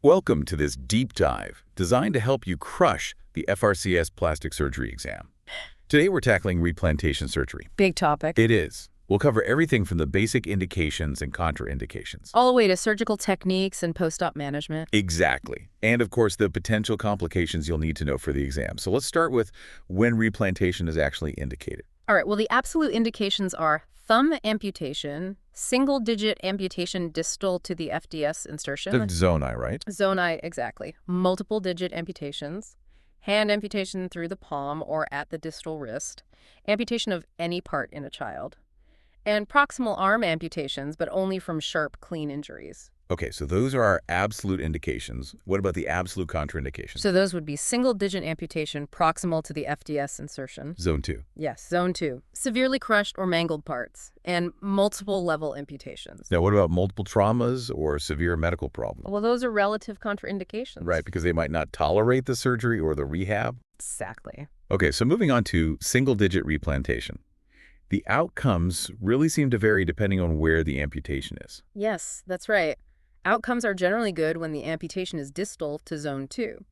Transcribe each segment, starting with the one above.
Welcome to this deep dive designed to help you crush the FRCS plastic surgery exam. Today we're tackling replantation surgery. Big topic. It is. We'll cover everything from the basic indications and contraindications. All the way to surgical techniques and post-op management. Exactly. And of course, the potential complications you'll need to know for the exam. So let's start with when replantation is actually indicated. All right, well, the absolute indications are thumb amputation, single-digit amputation distal to the FDS insertion. The zoni, right? Zoni, exactly. Multiple-digit amputations, hand amputation through the palm or at the distal wrist, amputation of any part in a child, and proximal arm amputations, but only from sharp, clean injuries. Okay, so those are our absolute indications. What about the absolute contraindications? So those would be single-digit amputation proximal to the FDS insertion. Zone 2. Yes, zone 2. Severely crushed or mangled parts, and multiple level amputations. Now, what about multiple traumas or severe medical problems? Well, those are relative contraindications. Right, because they might not tolerate the surgery or the rehab. Exactly. Okay, so moving on to single-digit replantation. The outcomes really seem to vary depending on where the amputation is. Yes, that's right. Outcomes are generally good when the amputation is distal to zone 2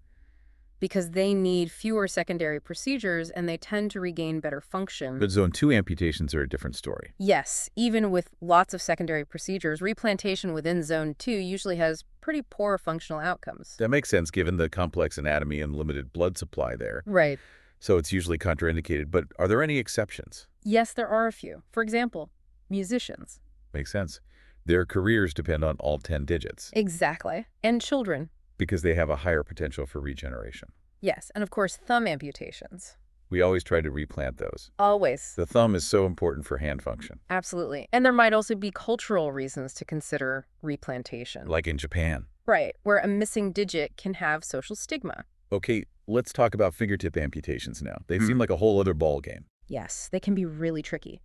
because they need fewer secondary procedures and they tend to regain better function. But zone 2 amputations are a different story. Yes, even with lots of secondary procedures, replantation within zone 2 usually has pretty poor functional outcomes. That makes sense given the complex anatomy and limited blood supply there. Right. So it's usually contraindicated, but are there any exceptions? Yes, there are a few. For example, musicians. Makes sense. Their careers depend on all 10 digits. Exactly. And children. Because they have a higher potential for regeneration. Yes, and of course, thumb amputations. We always try to replant those. Always. The thumb is so important for hand function. Absolutely. And there might also be cultural reasons to consider replantation. Like in Japan. Right, where a missing digit can have social stigma. Okay, let's talk about fingertip amputations now. They seem like a whole other ballgame. Yes, they can be really tricky,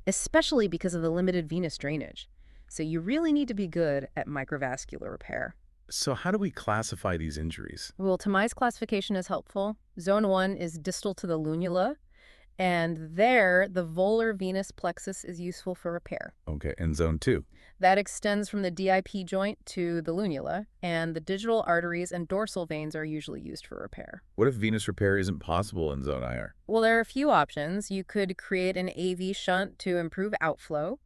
especially because of the limited venous drainage. So you really need to be good at microvascular repair. So how do we classify these injuries? Well, Tamai's classification is helpful. Zone 1 is distal to the lunula, and there the volar venous plexus is useful for repair. Okay, and zone 2? That extends from the DIP joint to the lunula, and the digital arteries and dorsal veins are usually used for repair. What if venous repair isn't possible in zone IR? Well, there are a few options. You could create an AV shunt to improve outflow,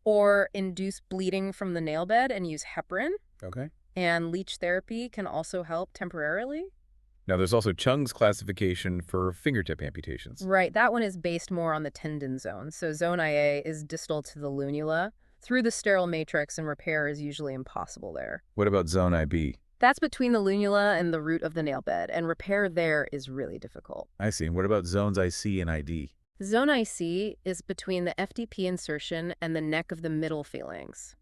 or induce bleeding from the nail bed and use heparin. Okay. And leech therapy can also help temporarily. Now, there's also Chung's classification for fingertip amputations. Right, that one is based more on the tendon zone. So zone IA is distal to the lunula, through the sterile matrix, and repair is usually impossible there. What about zone IB? That's between the lunula and the root of the nail bed, and repair there is really difficult. I see. And what about zones IC and ID? Zone IC is between the FDP insertion and the neck of the middle phalanx.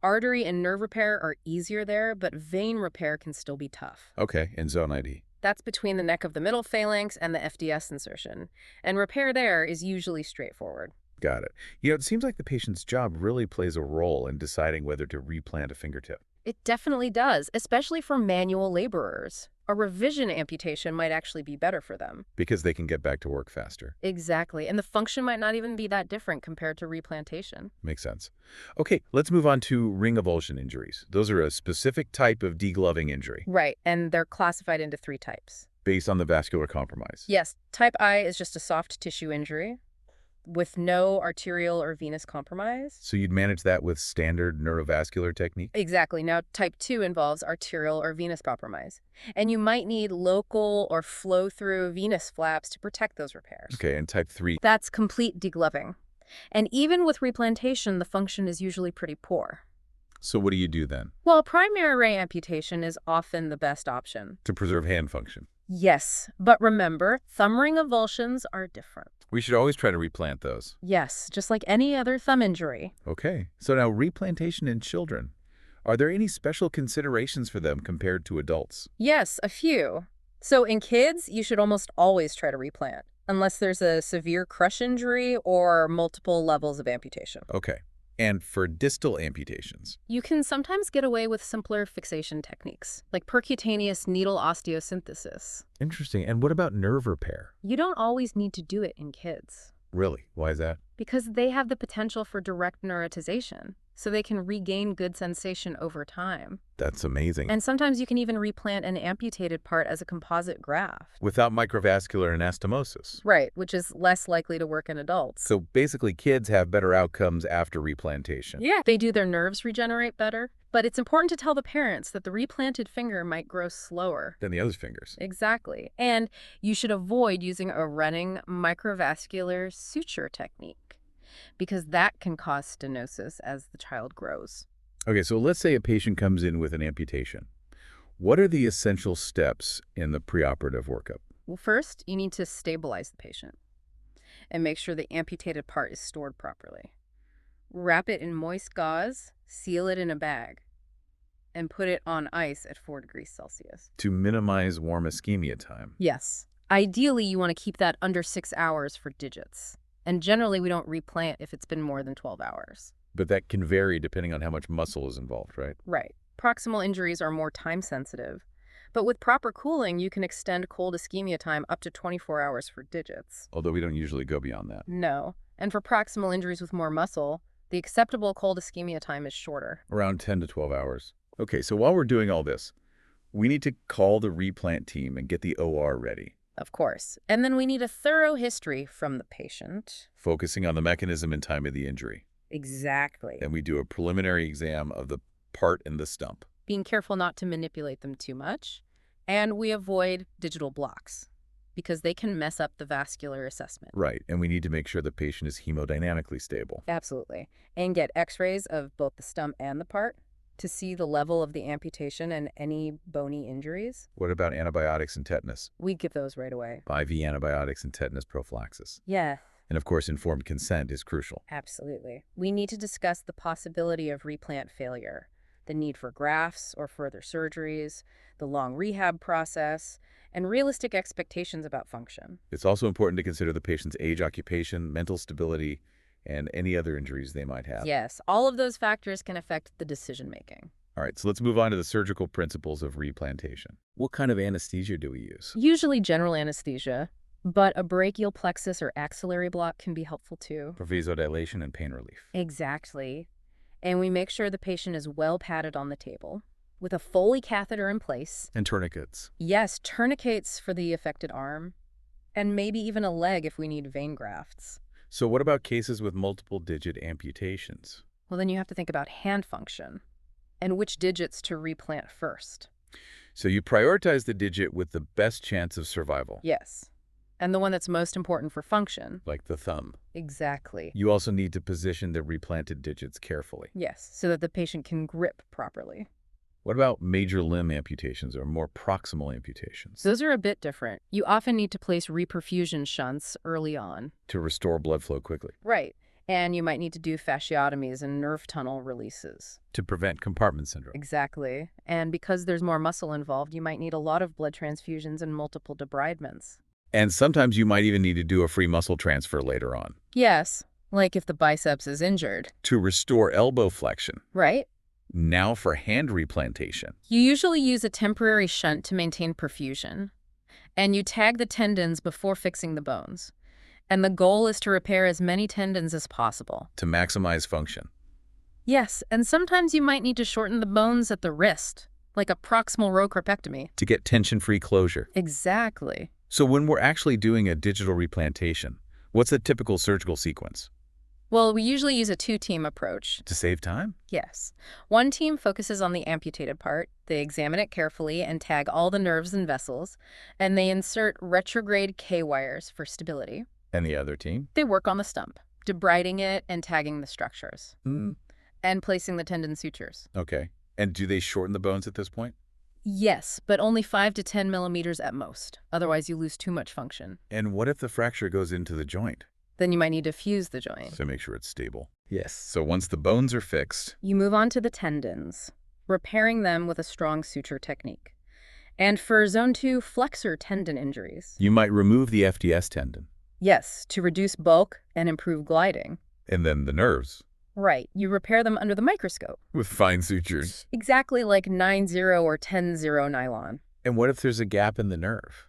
Artery and nerve repair are easier there, but vein repair can still be tough. Okay, and zone ID? That's between the neck of the middle phalanx and the FDS insertion, and repair there is usually straightforward. Got it. It seems like the patient's job really plays a role in deciding whether to replant a fingertip. It definitely does, especially for manual laborers. A revision amputation might actually be better for them. Because they can get back to work faster. Exactly, and the function might not even be that different compared to replantation. Makes sense. Okay, let's move on to ring avulsion injuries. Those are a specific type of degloving injury. Right, and they're classified into 3 types. Based on the vascular compromise. Yes, type I is just a soft tissue injury with no arterial or venous compromise. So you'd manage that with standard neurovascular technique? Exactly. Now, type 2 involves arterial or venous compromise. And you might need local or flow-through venous flaps to protect those repairs. Okay, and type 3? That's complete degloving. And even with replantation, the function is usually pretty poor. So what do you do then? Well, primary ray amputation is often the best option. To preserve hand function? Yes, but remember, thumb ring avulsions are different. We should always try to replant those. Yes, just like any other thumb injury. Okay, so now replantation in children. Are there any special considerations for them compared to adults? Yes, a few. So in kids, you should almost always try to replant, unless there's a severe crush injury or multiple levels of amputation. Okay, and for distal amputations? You can sometimes get away with simpler fixation techniques, like percutaneous needle osteosynthesis. Interesting. And what about nerve repair? You don't always need to do it in kids. Really? Why is that? because they have the potential for direct neurotization, so they can regain good sensation over time. That's amazing. And sometimes you can even replant an amputated part as a composite graft. Without microvascular anastomosis. Right, which is less likely to work in adults. So basically, kids have better outcomes after replantation. Yeah, they do their nerves regenerate better, but it's important to tell the parents that the replanted finger might grow slower. Than the other fingers. Exactly. And you should avoid using a running microvascular suture technique because that can cause stenosis as the child grows. Okay, so let's say a patient comes in with an amputation. What are the essential steps in the preoperative workup? Well, first, you need to stabilize the patient and make sure the amputated part is stored properly. Wrap it in moist gauze, seal it in a bag, and put it on ice at 4 degrees Celsius. To minimize warm ischemia time. Yes. Ideally, you want to keep that under 6 hours for digits. And generally, we don't replant if it's been more than 12 hours. But that can vary depending on how much muscle is involved, right? Right. Proximal injuries are more time-sensitive. But with proper cooling, you can extend cold ischemia time up to 24 hours for digits. Although we don't usually go beyond that. No. And for proximal injuries with more muscle, the acceptable cold ischemia time is shorter. Around 10 to 12 hours. Okay, so while we're doing all this, we need to call the replant team and get the OR ready. Of course. And then we need a thorough history from the patient. Focusing on the mechanism and time of the injury. Exactly. Then we do a preliminary exam of the part and the stump. Being careful not to manipulate them too much. And we avoid digital blocks because they can mess up the vascular assessment. Right, and we need to make sure the patient is hemodynamically stable. Absolutely. And get x-rays of both the stump and the part to see the level of the amputation and any bony injuries. What about antibiotics and tetanus? We give those right away. IV antibiotics and tetanus prophylaxis. Yeah, And of course, informed consent is crucial. absolutely. We need to discuss the possibility of replant failure, the need for grafts or further surgeries, the long rehab process, and realistic expectations about function. It's also important to consider the patient's age, occupation, mental stability, and any other injuries they might have. Yes, all of those factors can affect the decision-making. All right, so let's move on to the surgical principles of replantation. What kind of anesthesia do we use? Usually general anesthesia, but a brachial plexus or axillary block can be helpful too. For vasodilation and pain relief. Exactly. And we make sure the patient is well padded on the table with a Foley catheter in place. And tourniquets. Yes, tourniquets for the affected arm, and maybe even a leg if we need vein grafts. So what about cases with multiple digit amputations? Well, then you have to think about hand function and which digits to replant first. So you prioritize the digit with the best chance of survival. Yes. And the one that's most important for function. Like the thumb. Exactly. You also need to position the replanted digits carefully. Yes, so that the patient can grip properly. What about major limb amputations or more proximal amputations? Those are a bit different. You often need to place reperfusion shunts early on. To restore blood flow quickly. Right. And you might need to do fasciotomies and nerve tunnel releases. To prevent compartment syndrome. Exactly. And because there's more muscle involved, you might need a lot of blood transfusions and multiple debridements. And sometimes you might even need to do a free muscle transfer later on. Yes, like if the biceps is injured. To restore elbow flexion. Right? Now for hand replantation. You usually use a temporary shunt to maintain perfusion. And you tag the tendons before fixing the bones. And the goal is to repair as many tendons as possible. To maximize function. Yes, and sometimes you might need to shorten the bones at the wrist, like a proximal row crepectomy. To get tension-free closure. Exactly. So when we're actually doing a digital replantation, what's a typical surgical sequence? Well, we usually use a two-team approach. To save time? Yes. One team focuses on the amputated part. They examine it carefully and tag all the nerves and vessels, and they insert retrograde K-wires for stability. And the other team? They work on the stump, debriding it and tagging the structures. Mm. And placing the tendon sutures. Okay. And do they shorten the bones at this point? Yes, but only 5 to 10 millimeters at most. Otherwise, you lose too much function. And what if the fracture goes into the joint? Then you might need to fuse the joint. So make sure it's stable. Yes. So once the bones are fixed, You move on to the tendons, repairing them with a strong suture technique. And for zone 2 flexor tendon injuries. you might remove the FDS tendon. Yes, to reduce bulk and improve gliding. And then the nerves. Right, you repair them under the microscope. With fine sutures. Exactly like 9-0 or 10-0 nylon. And what if there's a gap in the nerve?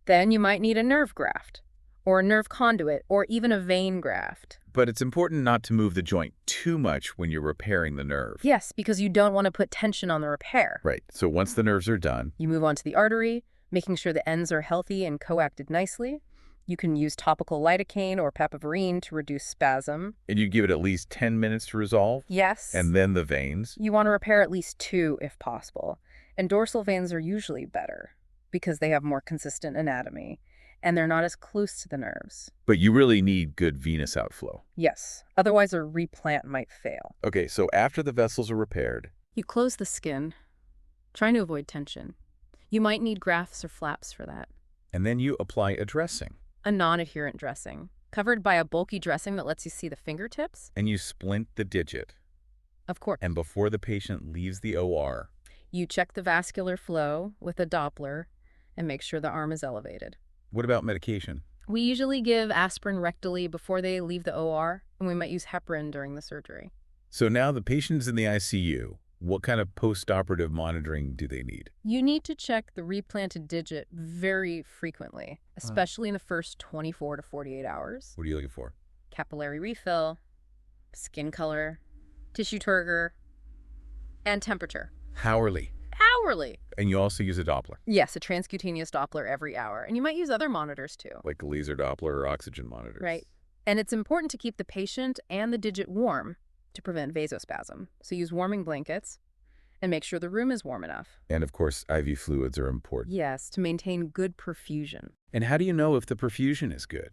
Then you might need a nerve graft, or a nerve conduit, or even a vein graft. But it's important not to move the joint too much when you're repairing the nerve. Yes, because you don't want to put tension on the repair. Right. So once the nerves are done, You move on to the artery, making sure the ends are healthy and coacted nicely. You can use topical lidocaine or papaverine to reduce spasm. and you give it at least 10 minutes to resolve, Yes. and then the veins. You want to repair at least 2 if possible. And dorsal veins are usually better because they have more consistent anatomy and they're not as close to the nerves. But you really need good venous outflow. Yes, otherwise a replant might fail. Okay, so after the vessels are repaired, You close the skin, trying to avoid tension. You might need grafts or flaps for that. and then you apply a dressing, A non-adherent dressing, covered by a bulky dressing that lets you see the fingertips. and you splint the digit. Of course, And before the patient leaves the OR, you check the vascular flow with a Doppler and make sure the arm is elevated. what about medication? We usually give aspirin rectally before they leave the OR, and we might use heparin during the surgery. So now the patient's in the ICU. What kind of post-operative monitoring do they need? You need to check the replanted digit very frequently, especially in the first 24 to 48 hours. What are you looking for? Capillary refill, skin color, tissue turgor, and temperature. Hourly. Hourly. And you also use a Doppler, Yes, a transcutaneous Doppler every hour. And you might use other monitors too. like a laser Doppler or oxygen monitors. Right. And it's important to keep the patient and the digit warm to prevent vasospasm. So use warming blankets and make sure the room is warm enough. And of course, IV fluids are important. Yes, to maintain good perfusion. And how do you know if the perfusion is good?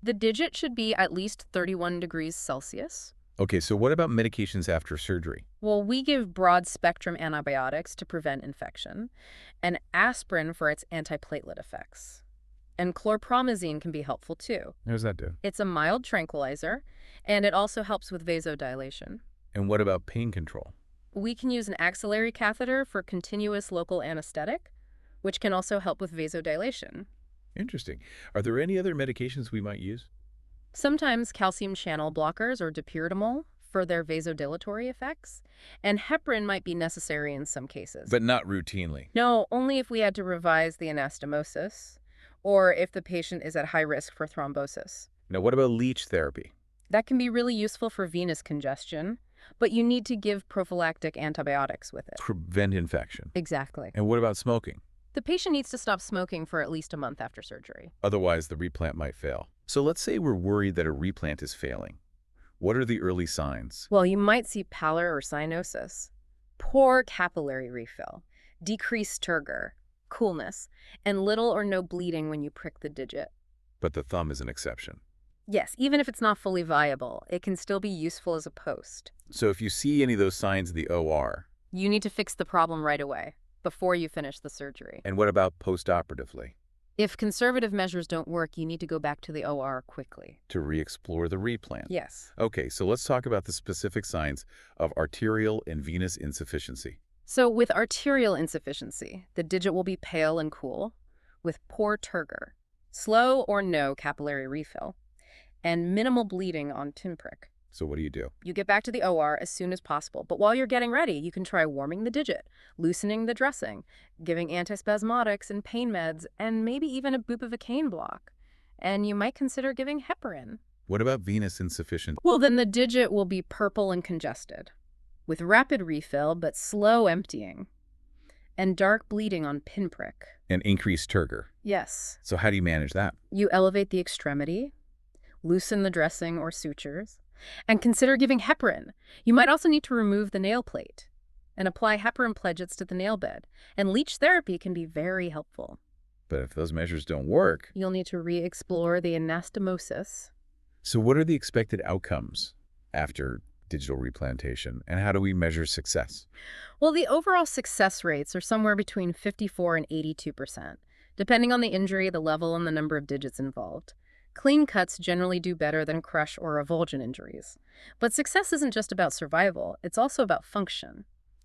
The digit should be at least 31 degrees Celsius. Okay, so what about medications after surgery? Well, we give broad-spectrum antibiotics to prevent infection, and aspirin for its antiplatelet effects. And chlorpromazine can be helpful too. How does that do? It's a mild tranquilizer, and it also helps with vasodilation. And what about pain control? We can use an axillary catheter for continuous local anesthetic, which can also help with vasodilation. Interesting. Are there any other medications we might use? Sometimes calcium channel blockers or dipyridamole for their vasodilatory effects, and heparin might be necessary in some cases. But not routinely. No, only if we had to revise the anastomosis or if the patient is at high risk for thrombosis. Now, what about leech therapy? That can be really useful for venous congestion, but you need to give prophylactic antibiotics with it. Prevent infection. Exactly. And what about smoking? The patient needs to stop smoking for at least a month after surgery. Otherwise, the replant might fail. So let's say we're worried that a replant is failing. What are the early signs? Well, you might see pallor or cyanosis, poor capillary refill, decreased turgor, coolness, and little or no bleeding when you prick the digit. But the thumb is an exception. Yes, even if it's not fully viable, it can still be useful as a post. So if you see any of those signs in the OR, You need to fix the problem right away, before you finish the surgery. and what about post-operatively? If conservative measures don't work, you need to go back to the OR quickly. To re-explore the replant. Yes. Okay, so let's talk about the specific signs of arterial and venous insufficiency. So with arterial insufficiency, the digit will be pale and cool, with poor turgor, slow or no capillary refill, and minimal bleeding on pinprick. So what do you do? You get back to the OR as soon as possible, but while you're getting ready, you can try warming the digit, loosening the dressing, giving antispasmodics and pain meds, and maybe even a bupivacaine block. And you might consider giving heparin. What about venous insufficiency? Well, then the digit will be purple and congested, with rapid refill but slow emptying, and dark bleeding on pinprick. And increased turgor. Yes. So how do you manage that? You elevate the extremity, loosen the dressing or sutures, and consider giving heparin. You might also need to remove the nail plate and apply heparin pledgets to the nail bed. And leech therapy can be very helpful. But if those measures don't work, You'll need to re-explore the anastomosis. so what are the expected outcomes after digital replantation, and how do we measure success? Well, the overall success rates are somewhere between 54 and 82%, depending on the injury, the level, and the number of digits involved. Clean cuts generally do better than crush or avulsion injuries. But success isn't just about survival, it's also about function.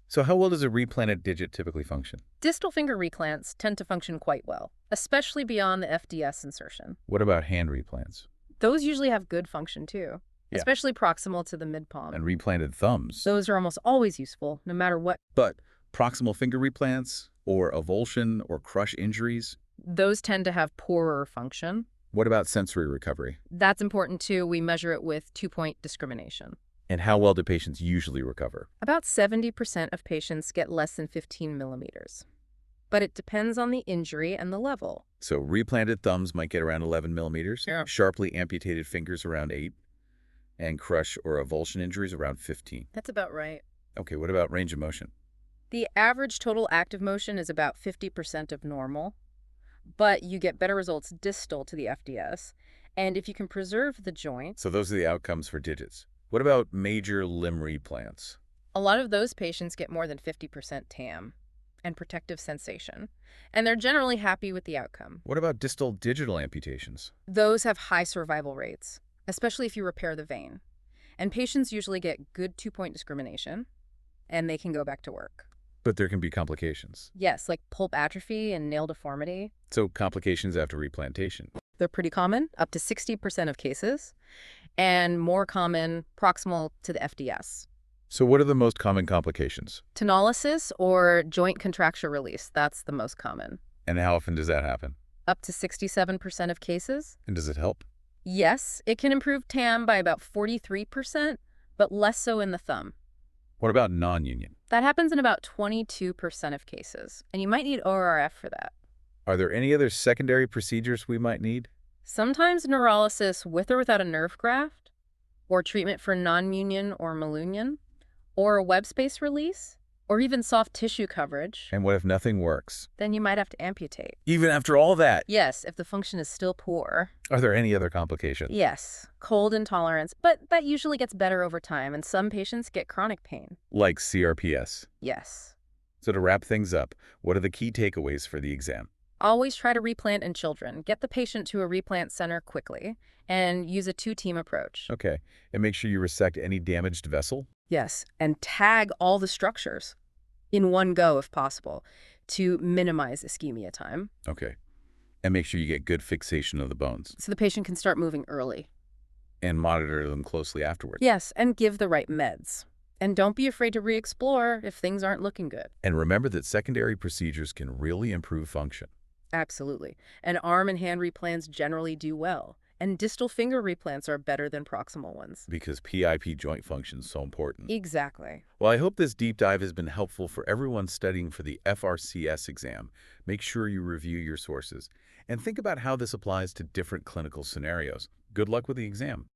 So how well does a replanted digit typically function? Distal finger replants tend to function quite well, especially beyond the FDS insertion. What about hand replants? Those usually have good function too, Yeah. especially proximal to the mid-palm. And replanted thumbs? Those are almost always useful, no matter what. But proximal finger replants or avulsion or crush injuries? Those tend to have poorer function. What about sensory recovery? That's important too. We measure it with 2-point discrimination. And how well do patients usually recover? About 70% of patients get less than 15 millimeters. But it depends on the injury and the level. So replanted thumbs might get around 11 millimeters, Yeah. sharply amputated fingers around 8, and crush or avulsion injuries around 15. That's about right. Okay, what about range of motion? The average total active motion is about 50% of normal, but you get better results distal to the FDS. And if you can preserve the joint, So those are the outcomes for digits. What about major limb replants? a lot of those patients get more than 50% TAM and protective sensation, and they're generally happy with the outcome. What about distal digital amputations? Those have high survival rates, especially if you repair the vein. And patients usually get good 2-point discrimination, and they can go back to work. But there can be complications. Yes, like pulp atrophy and nail deformity. So complications after replantation. They're pretty common, up to 60% of cases, and more common proximal to the FDS. So what are the most common complications? Tenolysis or joint contracture release, that's the most common. And how often does that happen? Up to 67% of cases. And does it help? Yes, it can improve TAM by about 43%, but less so in the thumb. What about non-union? That happens in about 22% of cases, and you might need ORF for that. Are there any other secondary procedures we might need? Sometimes neurolysis with or without a nerve graft, or treatment for non-union or malunion, or a web space release, or even soft tissue coverage. And what if nothing works? Then you might have to amputate. Even after all that? Yes, if the function is still poor. Are there any other complications? Yes, cold intolerance, but that usually gets better over time, and some patients get chronic pain. Like CRPS. Yes. So to wrap things up, what are the key takeaways for the exam? Always try to replant in children. Get the patient to a replant center quickly, and use a 2-team approach. Okay, and make sure you resect any damaged vessel? Yes, and tag all the structures in one go if possible to minimize ischemia time. Okay, and make sure you get good fixation of the bones. So the patient can start moving early. And monitor them closely afterwards. Yes, and give the right meds. And don't be afraid to re-explore if things aren't looking good. And remember that secondary procedures can really improve function. Absolutely. And arm and hand replants generally do well. And distal finger replants are better than proximal ones. Because PIP joint function is so important. Exactly. Well, I hope this deep dive has been helpful for everyone studying for the FRCS exam. Make sure you review your sources and think about how this applies to different clinical scenarios. Good luck with the exam.